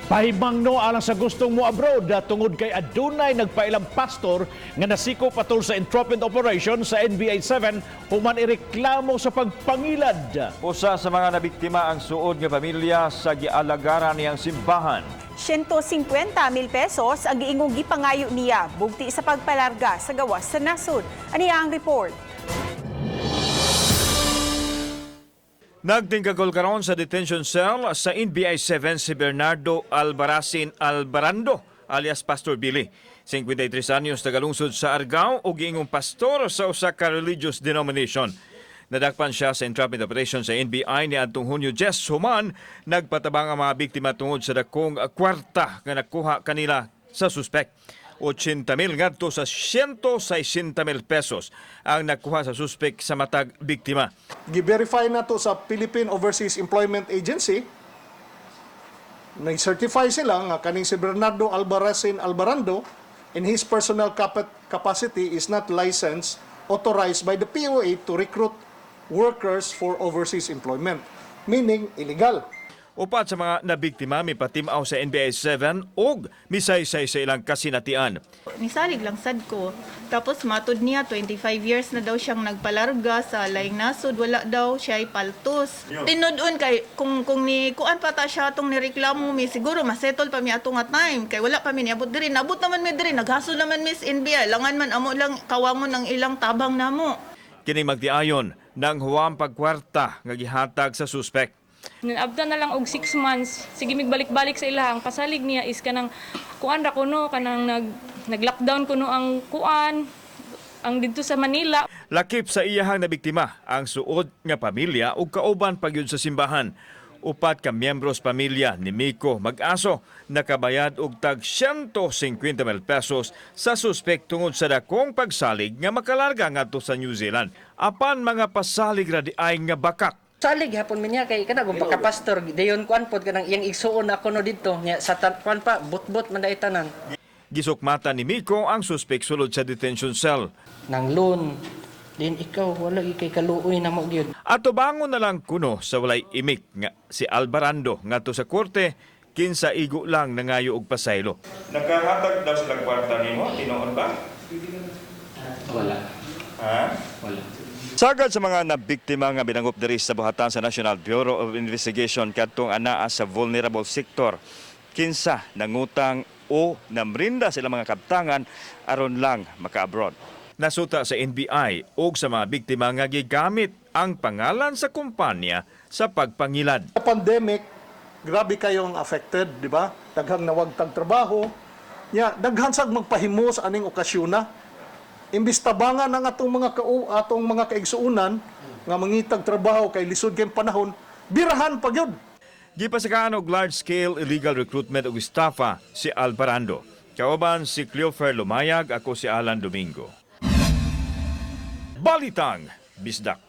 Pahibangno alang sa gustong mo abroad tungod kay adunay nagpailang pastor nga nasiko patol sa entrapment operation sa NBA 7 human ireklamo sa pagpangilad. Usa sa mga nabiktima ang suod nga pamilya sa gialagaran niyang simbahan. 150,000 pesos ang giingong gipangayo niya bugti sa pagpalarga sa gawas sa nasod. Aniya ang report. Nagtingkagol karon sa detention cell sa NBI 7 si Bernardo Albarracin Albarando alias Pastor Billy. 53 anyos tagalungsod sa Argao ug giingong pastor sa usa ka religious denomination. Nadakpan siya sa entrapment operation sa NBI ni adtong Hunyo 10 human nagpatabang ang mga biktima tungod sa dakong kwarta nga nakuha kanila sa suspect. 80,000 ngadto sa 160,000 pesos ang nakuha sa suspect sa matag biktima. Gi-verify na to sa Philippine Overseas Employment Agency. Nag-certify sila nga kaning si Bernardo Albarracin Albarando in his personal capacity is not licensed, authorized by the POA to recruit workers for overseas employment, meaning illegal. Upat sa mga nabiktima may patimaw sa NBI 7 ug misaysay sa ilang kasinatian. Nisalig lang sad ko. Tapos matod niya, 25 years na daw siyang nagpalarga sa laing nasod. Wala daw siya paltos. Tinudon kay kung ni kuan pa ta siya atong nireklamo mi, siguro masettle pa mi atong nga time. Kay wala pa mi niabot diri. Nabot naman mi diri. Naghaso naman Miss NBI. Langan man amo lang kawangon ng ilang tabang namo. Kini magtiayon nang huwam pagkwarta nga gihatag sa suspect. Abda na lang og 6 months, sige migbalik-balik sa ilahang pasalig niya is kanang kuan ra kuno kanang nag-lockdown kuno ang kuan ang didto sa Manila. Lakip sa iyahang nabiktima ang suod nga pamilya ug kauban pagyud sa simbahan. Upat ka miyembros pamilya ni Miko Mag-aso nakabayad og tag 150,000 pesos sa suspect tungod sa dakong pagsalig nga makalarga ngadto sa New Zealand. Apan mga pasalig ra di ay nga bakak. Salig hapon man niya kay kana gum pastor dayon kuan pod kanang iyang igsuon ako no didto nya sa kuan pa butbut man dai tanan. Gisukmatan ni Miko ang suspect sulod sa detention cell. Nang loan din ikaw wala kay kaluoy na mo gyud. Ato bangon na lang kuno sa walay imik nga si Albarando ngadto sa korte kinsa igo lang nangayo og pasaylo. Nakahatag daw silang kwarta nimo tinuon ba? Wala. Ha? Wala. Sagad sa mga nabiktima nga binanggop diri sa buhatan sa National Bureau of Investigation kadtong anaa sa vulnerable sector, kinsa nangutang o namrinda sila mga kabtangan aron lang maka-abroad. Nasuta sa NBI ug sa mga biktima nga gigamit ang pangalan sa kumpanya sa pagpangilad. Sa pandemic, grabe kayong affected, di ba? Daghang nawagtang trabaho. Nya, daghan sag magpahimo sa aning okasyon na. Imbis tabangan ang atong mga kaigsuunan nga mangitag trabaho kay lisod kay panahon, birahan pa gyud. Gipasakaan og large-scale illegal recruitment og estafa si Albarando. Kauban si Cleofer Lumayag, ako si Alan Domingo. Balitang Bisdak.